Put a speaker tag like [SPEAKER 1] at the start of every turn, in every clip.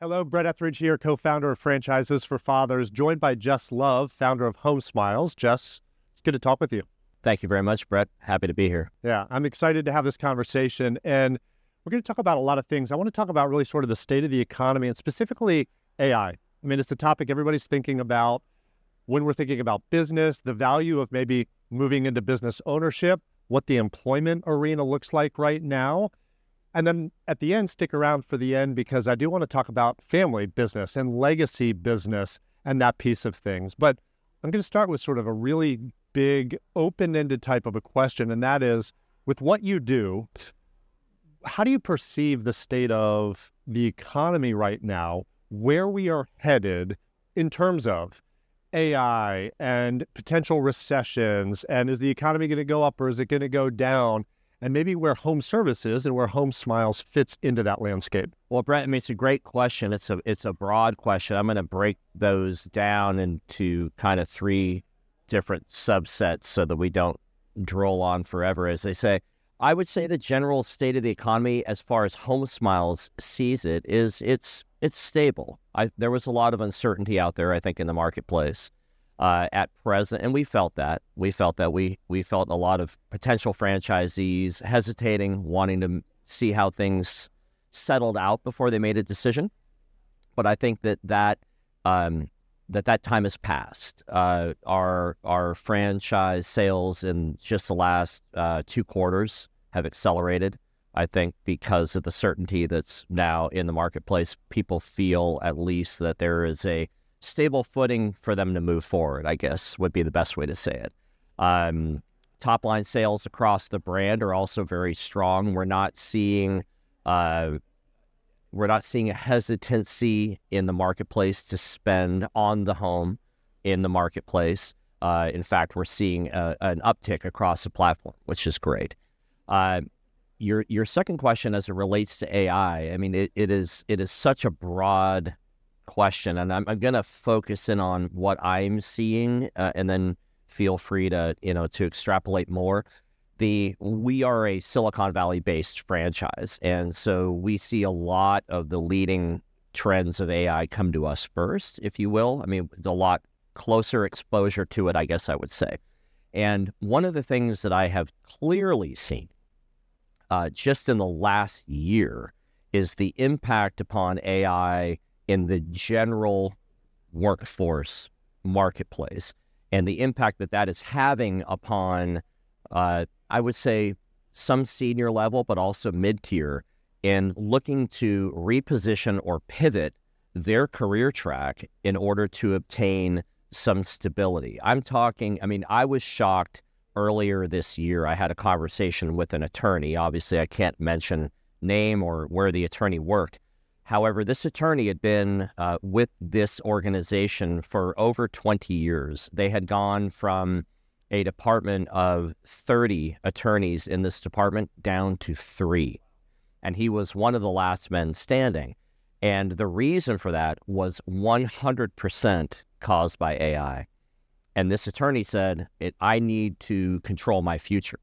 [SPEAKER 1] Hello, Brett Ethridge here, co-founder of Franchises for Fathers, joined by Jess Love, founder of HomeSmiles. Jess, it's good to talk with you.
[SPEAKER 2] Thank you very much, Brett. Happy to be here.
[SPEAKER 1] Yeah, I'm excited to have this conversation, and we're going to talk about a lot of things. I want to talk about really sort of the state of the economy and specifically AI. I mean, it's the topic everybody's thinking about when we're thinking about business, the value of maybe moving into business ownership, what the employment arena looks like right now. And then at the end, stick around for the end because I do want to talk about family business and legacy business and that piece of things. But I'm going to start with sort of a really big open-ended type of a question. And that is, with what you do, how do you perceive the state of the economy right now, where we are headed in terms of AI and potential recessions? And is the economy going to go up or is it going to go down? And maybe where home services and where HomeSmiles fits into that landscape.
[SPEAKER 2] Well, Brett, I mean, it's a great question. It's a broad question. I'm going to break those down into kind of three different subsets so that we don't droll on forever, as they say. I would say the general state of the economy, as far as HomeSmiles sees it, is it's stable. There was a lot of uncertainty out there, I think, in the marketplace at present, and we felt that. We felt a lot of potential franchisees hesitating, wanting to see how things settled out before they made a decision. But I think that time has passed. Our franchise sales in just the last 2 quarters have accelerated. I think because of the certainty that's now in the marketplace, people feel at least that there is a stable footing for them to move forward, I guess, would be the best way to say it. Top line sales across the brand are also very strong. We're not seeing a hesitancy in the marketplace to spend on the home in the marketplace. In fact, we're seeing an uptick across the platform, which is great. Your second question as it relates to AI, I mean, it is such a broad question, and I'm going to focus in on what I'm seeing, and then feel free to to extrapolate more. We are a Silicon Valley based franchise, and so we see a lot of the leading trends of AI come to us first, if you will. I mean, a lot closer exposure to it, I guess I would say. And one of the things that I have clearly seen just in the last year is the impact upon AI in the general workforce marketplace and the impact that is having upon, I would say, some senior level, but also mid-tier, in looking to reposition or pivot their career track in order to obtain some stability. I was shocked earlier this year. I had a conversation with an attorney. Obviously, I can't mention name or where the attorney worked. However, this attorney had been with this organization for over 20 years. They had gone from a department of 30 attorneys in this department down to 3. And he was one of the last men standing. And the reason for that was 100% caused by AI. And this attorney said, I need to control my future,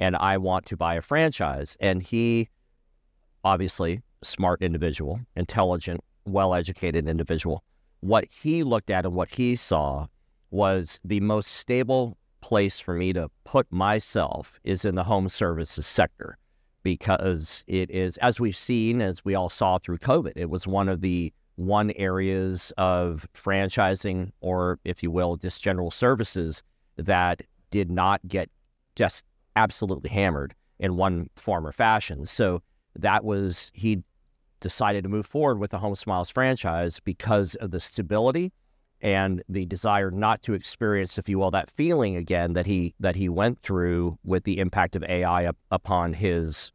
[SPEAKER 2] and I want to buy a franchise. And he, obviously, smart individual, intelligent, well-educated individual. What he looked at and what he saw was the most stable place for me to put myself is in the home services sector, because it is, as we've seen, as we all saw through COVID, it was one of the areas of franchising, or if you will, just general services, that did not get just absolutely hammered in one form or fashion. So he decided to move forward with the HomeSmiles franchise because of the stability and the desire not to experience, if you will, that feeling again that he went through with the impact of AI upon his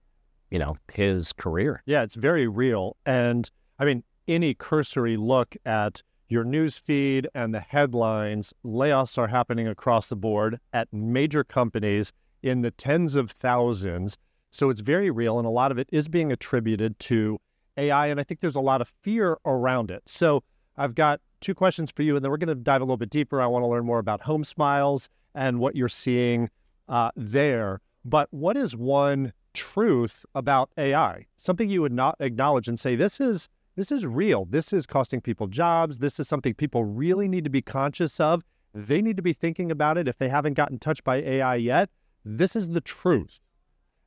[SPEAKER 2] career.
[SPEAKER 1] Yeah, it's very real. And I mean, any cursory look at your news feed and the headlines, layoffs are happening across the board at major companies in the tens of thousands. So it's very real, and a lot of it is being attributed to AI, and I think there's a lot of fear around it. So I've got 2 questions for you, and then we're going to dive a little bit deeper. I want to learn more about HomeSmiles and what you're seeing there. But what is one truth about AI? Something you would not acknowledge and say, this is this is real. This is costing people jobs. This is something people really need to be conscious of. They need to be thinking about it if they haven't gotten touched by AI yet. This is the truth.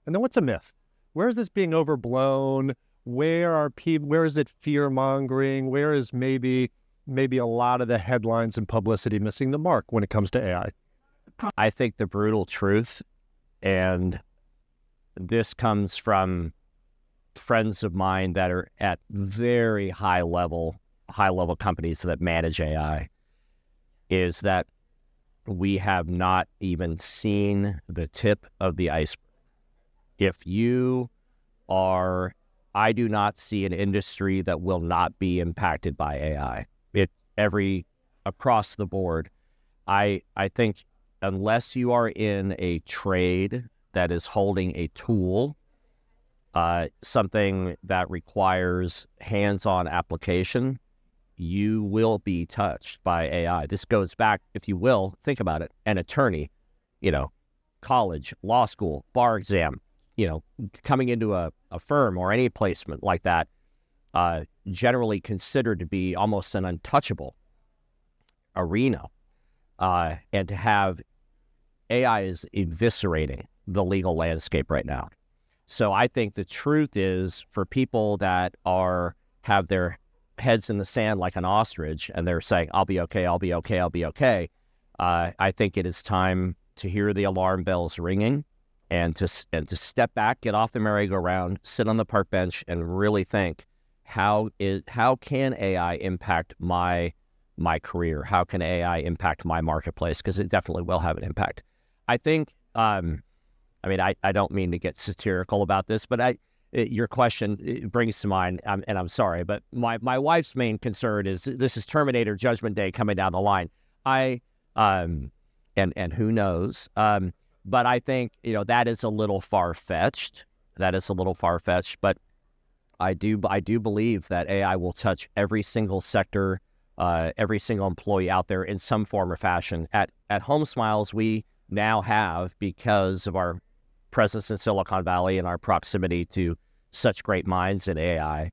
[SPEAKER 1] And then what's a myth? Where is this being overblown? Where is it fear-mongering? Where is maybe a lot of the headlines and publicity missing the mark when it comes to AI?
[SPEAKER 2] I think the brutal truth, and this comes from friends of mine that are at very high level companies that manage AI, is that we have not even seen the tip of the iceberg. I do not see an industry that will not be impacted by AI. Across the board. I think unless you are in a trade that is holding a tool, something that requires hands-on application, you will be touched by AI. This goes back, if you will, think about it, an attorney, college, law school, bar exam, coming into a firm or any placement like that, generally considered to be almost an untouchable arena. And to have AI is eviscerating the legal landscape right now. So I think the truth is, for people that have their heads in the sand like an ostrich and they're saying, I'll be okay, I'll be okay, I'll be okay, I think it is time to hear the alarm bells ringing and to step back, get off the merry-go-round, sit on the park bench, and really think, how can AI impact my career? How can AI impact my marketplace? Because it definitely will have an impact. I think, I don't mean to get satirical about this, but your question brings to mind, and I'm sorry, but my wife's main concern is this is Terminator Judgment Day coming down the line. And who knows? But I think, that is a little far-fetched. But I do believe that AI will touch every single sector, every single employee out there in some form or fashion. At HomeSmiles, we now have, because of our presence in Silicon Valley and our proximity to such great minds in AI,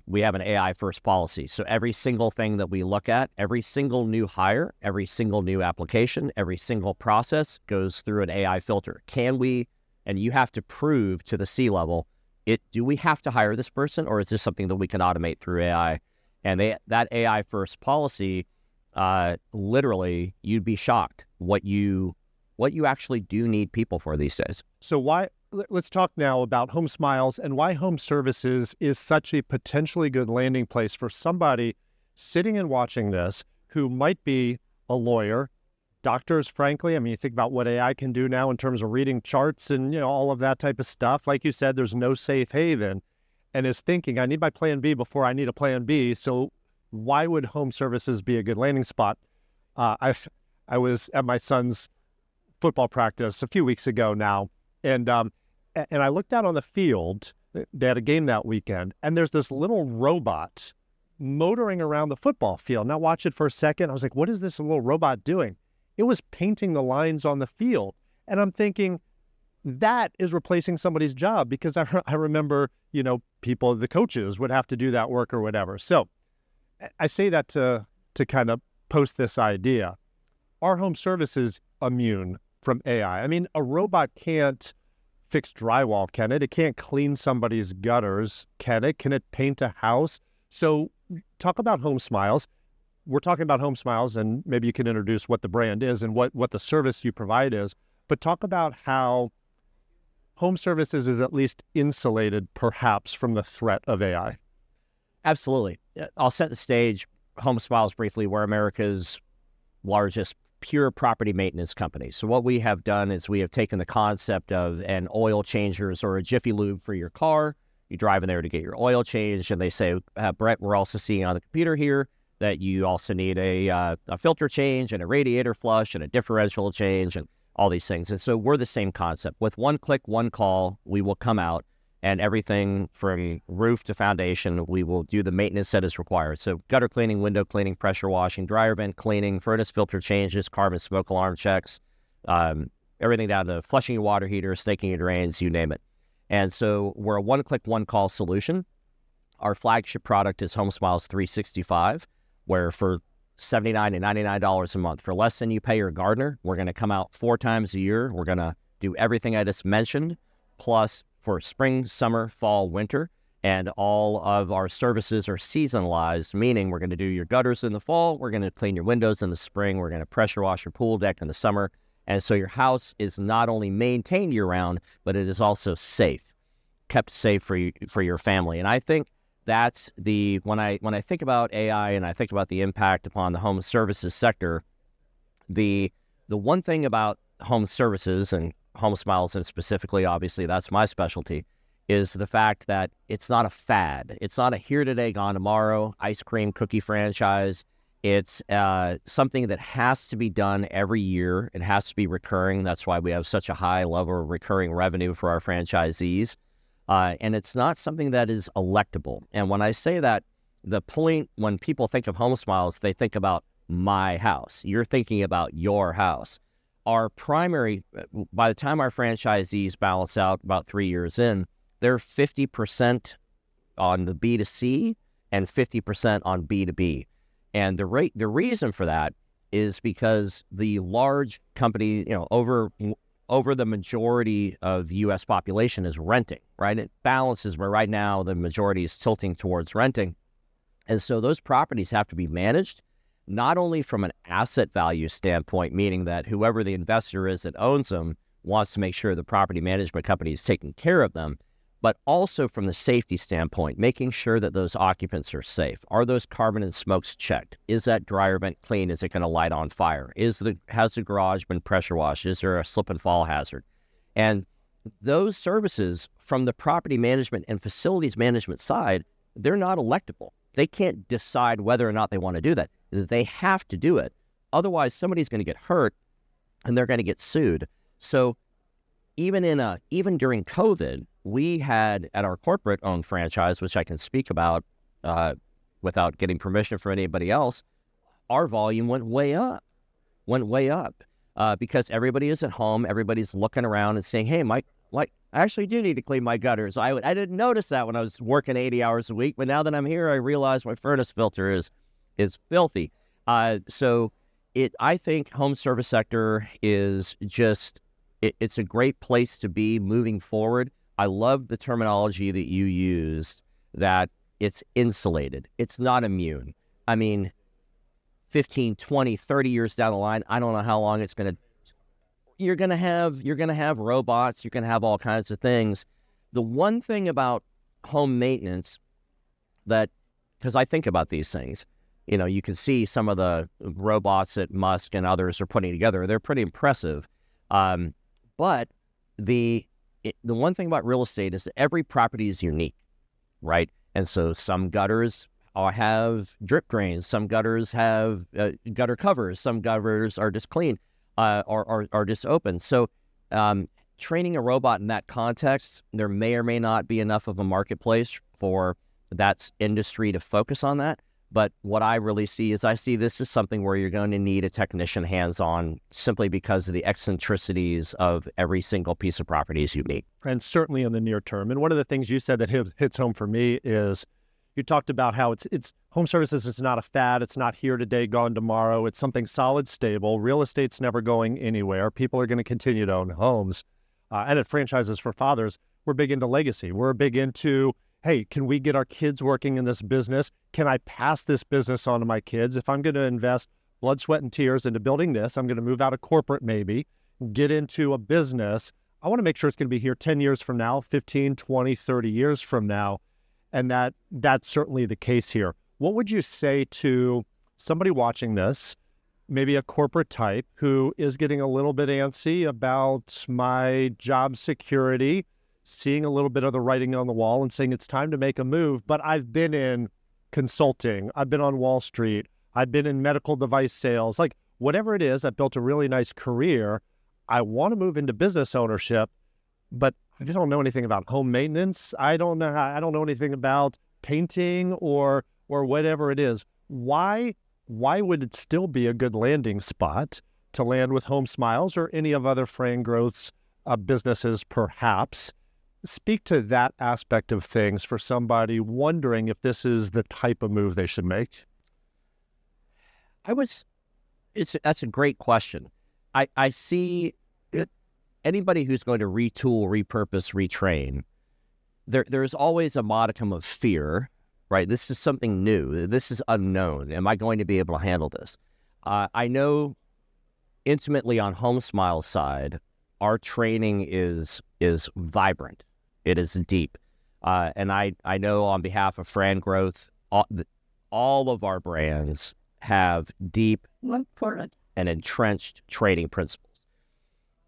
[SPEAKER 2] we have an AI first policy. So every single thing that we look at, every single new hire, every single new application, every single process goes through an AI filter. Can we, and you have to prove to the C-level, do we have to hire this person, or is this something that we can automate through AI? And that AI first policy, literally, you'd be shocked what you actually do need people for these days.
[SPEAKER 1] So let's talk now about HomeSmiles and why home services is such a potentially good landing place for somebody sitting and watching this who might be a lawyer, doctors, frankly. I mean, you think about what AI can do now in terms of reading charts and, all of that type of stuff. Like you said, there's no safe haven, and is thinking, I need my plan B before I need a plan B. So why would home services be a good landing spot? I was at my son's football practice a few weeks ago now, and I looked out on the field. They had a game that weekend, and there's this little robot motoring around the football field. Now watch it for a second. I was like, what is this little robot doing? It was painting the lines on the field. And I'm thinking, that is replacing somebody's job, because I remember, the coaches would have to do that work or whatever. So I say that to kind of post this idea. Are home services immune from AI? I mean, a robot can't fix drywall, can it? It can't clean somebody's gutters, can it? Can it paint a house? So talk about HomeSmiles. We're talking about HomeSmiles, and maybe you can introduce what the brand is and what the service you provide is. But talk about how home services is at least insulated, perhaps, from the threat of AI.
[SPEAKER 2] Absolutely. I'll set the stage. HomeSmiles, briefly, we're America's largest pure property maintenance company. So what we have done is we have taken the concept of an oil changers or a Jiffy Lube for your car. You drive in there to get your oil changed, and they say, Brett, we're also seeing on the computer here that you also need a filter change and a radiator flush and a differential change and all these things. And so we're the same concept. With one click, one call, we will come out, and everything from roof to foundation, we will do the maintenance that is required. So gutter cleaning, window cleaning, pressure washing, dryer vent cleaning, furnace filter changes, carbon smoke alarm checks, everything down to flushing your water heater, staking your drains, you name it. And so we're a one-click, one-call solution. our flagship product is HomeSmiles 365, where for $79 and $99 a month, for less than you pay your gardener, we're going to come out 4 times a year. We're going to do everything I just mentioned, plus for spring, summer, fall, winter. And all of our services are seasonalized, meaning we're going to do your gutters in the fall, we're going to clean your windows in the spring, we're going to pressure wash your pool deck in the summer. And so your house is not only maintained year-round, but it is also safe, kept safe for your family. And I think that's when I think about AI and I think about the impact upon the home services sector, the one thing about home services and HomeSmiles, and specifically, obviously, that's my specialty, is the fact that it's not a fad. It's not a here today, gone tomorrow ice cream cookie franchise. It's something that has to be done every year. It has to be recurring. That's why we have such a high level of recurring revenue for our franchisees. And it's not something that is electable. And when I say that, the point when people think of HomeSmiles, they think about my house. You're thinking about your house. Our primary, by the time our franchisees balance out about 3 years in, they're 50% on the B2C and 50% on B2B. And the reason for that is because the large company, over the majority of the U.S. population is renting, right? It balances, but right now the majority is tilting towards renting. And so those properties have to be managed, not only from an asset value standpoint, meaning that whoever the investor is that owns them wants to make sure the property management company is taking care of them, but also from the safety standpoint, making sure that those occupants are safe. Are those carbon and smokes checked? Is that dryer vent clean? Is it going to light on fire? Has the garage been pressure washed? Is there a slip and fall hazard? And those services from the property management and facilities management side, they're not electable. They can't decide whether or not they want to do that. They have to do it. Otherwise, somebody's going to get hurt and they're going to get sued. So even during COVID, we had at our corporate-owned franchise, which I can speak about without getting permission from anybody else, our volume went way up, because everybody is at home, everybody's looking around and saying, hey, I actually do need to clean my gutters. I didn't notice that when I was working 80 hours a week, but now that I'm here, I realize my furnace filter is filthy. So I think home service sector is just, it's a great place to be moving forward. I love the terminology that you used, that it's insulated. It's not immune. I mean, 15, 20, 30 years down the line, I don't know how long it's going to, you're going to have robots, you're going to have all kinds of things. The one thing about home maintenance because I think about these things, you can see some of the robots that Musk and others are putting together. They're pretty impressive. But the one thing about real estate is that every property is unique, right? And so some gutters have drip drains, some gutters have gutter covers, some gutters are just clean, are just open. So training a robot in that context, there may or may not be enough of a marketplace for that industry to focus on that. But what I really see is this is something where you're going to need a technician hands-on, simply because of the eccentricities of every single piece of property is unique.
[SPEAKER 1] And certainly in the near term. And one of the things you said that hits home for me is you talked about how it's home services is not a fad. It's not here today, gone tomorrow. It's something solid, stable. Real estate's never going anywhere. People are going to continue to own homes. And at Franchises for Fathers, we're big into legacy. We're big into, hey, can we get our kids working in this business? Can I pass this business on to my kids? If I'm going to invest blood, sweat, and tears into building this, I'm going to move out of corporate maybe, get into a business. I want to make sure it's going to be here 10 years from now, 15, 20, 30 years from now. And that's certainly the case here. What would you say to somebody watching this, maybe a corporate type, who is getting a little bit antsy about my job security, seeing a little bit of the writing on the wall and saying it's time to make a move, but I've been in consulting, I've been on Wall Street, I've been in medical device sales, like whatever it is, I've built a really nice career. I want to move into business ownership, but I don't know anything about home maintenance. I don't know anything about painting or whatever it is. Why would it still be a good landing spot to land with HomeSmiles or any of other Fran Growth's businesses perhaps? Speak to that aspect of things for somebody wondering if this is the type of move they should make.
[SPEAKER 2] That's a great question. I see anybody who's going to retool, repurpose, retrain, there's always a modicum of fear, right? This is something new. This is unknown. Am I going to be able to handle this? I know intimately on HomeSmiles side, our training is vibrant. It is deep. And I know on behalf of Fran Growth, all of our brands have deep and entrenched training principles.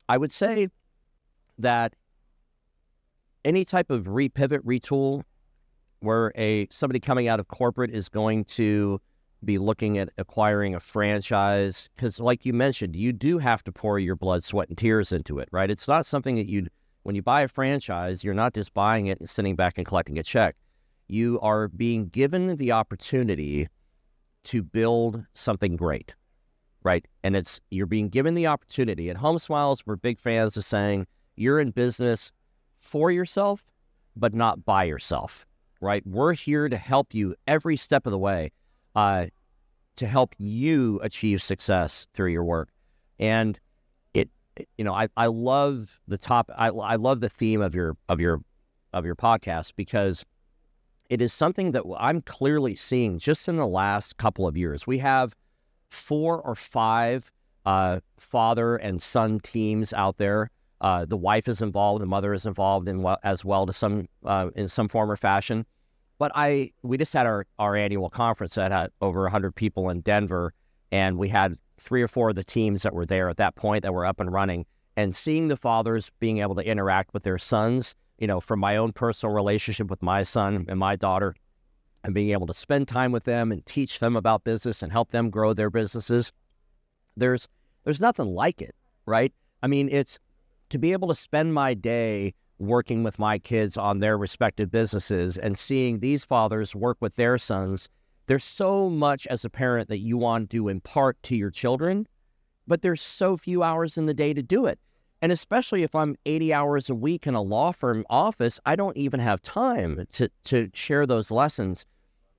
[SPEAKER 2] I would say that any type of repivot, retool, where somebody coming out of corporate is going to be looking at acquiring a franchise, because like you mentioned, you do have to pour your blood, sweat, and tears into it, right? It's not something that when you buy a franchise, you're not just buying it and sitting back and collecting a check. You are being given the opportunity to build something great, right? And you're being given the opportunity. At HomeSmiles, we're big fans of saying you're in business for yourself, but not by yourself, right? We're here to help you every step of the way, to help you achieve success through your work. And I love I love the theme of your podcast, because it is something that I'm clearly seeing just in the last couple of years. We have 4 or 5 father and son teams out there. The wife is involved, the mother is involved as well to some in some form or fashion. But we just had our annual conference that had over 100 people in Denver, and we had 3 or 4 of the teams that were there at that point that were up and running, and seeing the fathers being able to interact with their sons, from my own personal relationship with my son and my daughter, and being able to spend time with them and teach them about business and help them grow their businesses. There's nothing like it, right? I mean, it's to be able to spend my day working with my kids on their respective businesses and seeing these fathers work with their sons. There's so much as a parent that you want to impart to your children, but there's so few hours in the day to do it. And especially if I'm 80 hours a week in a law firm office, I don't even have time to share those lessons.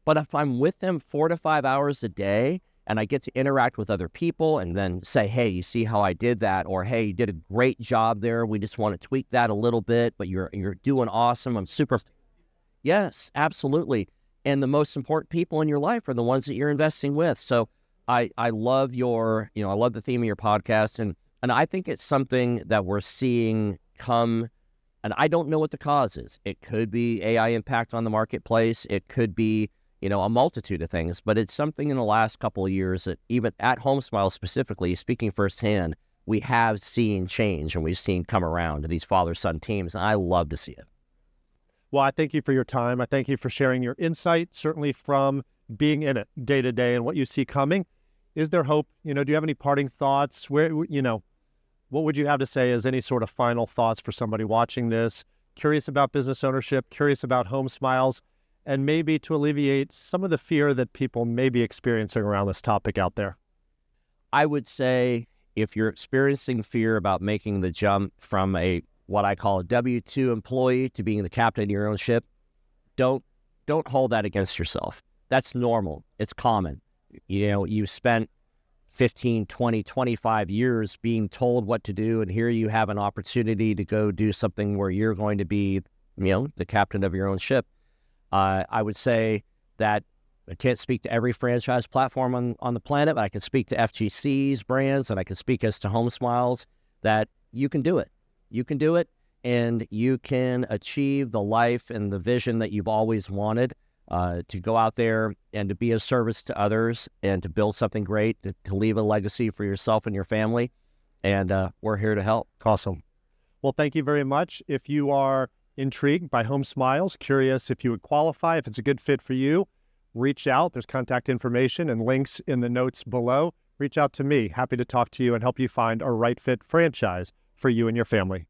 [SPEAKER 2] But if I'm with them 4 to 5 hours a day, and I get to interact with other people and then say, hey, you see how I did that? Or, hey, you did a great job there. We just want to tweak that a little bit, but you're doing awesome. I'm super. Yes, absolutely. And the most important people in your life are the ones that you're investing with. So I love I love the theme of your podcast. And I think it's something that we're seeing come, and I don't know what the cause is. It could be AI impact on the marketplace. It could be, a multitude of things, but it's something in the last couple of years that even at HomeSmiles specifically, speaking firsthand, we have seen change and we've seen come around to these father-son teams, and I love to see it.
[SPEAKER 1] Well, I thank you for your time. I thank you for sharing your insight, certainly from being in it day to day and what you see coming. Is there hope? Do you have any parting thoughts? What would you have to say as any sort of final thoughts for somebody watching this, curious about business ownership, curious about HomeSmiles, and maybe to alleviate some of the fear that people may be experiencing around this topic out there?
[SPEAKER 2] I would say if you're experiencing fear about making the jump from what I call a W-2 employee to being the captain of your own ship, don't hold that against yourself. That's normal. It's common. You spent 15, 20, 25 years being told what to do, and here you have an opportunity to go do something where you're going to be, the captain of your own ship. I would say that I can't speak to every franchise platform on the planet, but I can speak to FGC's brands, and I can speak as to HomeSmiles, that you can do it. You can do it, and you can achieve the life and the vision that you've always wanted, to go out there and to be of service to others and to build something great, to leave a legacy for yourself and your family. And we're here to help.
[SPEAKER 1] Awesome. Well, thank you very much. If you are intrigued by HomeSmiles, curious if you would qualify, if it's a good fit for you, reach out. There's contact information and links in the notes below. Reach out to me. Happy to talk to you and help you find a right fit franchise for you and your family.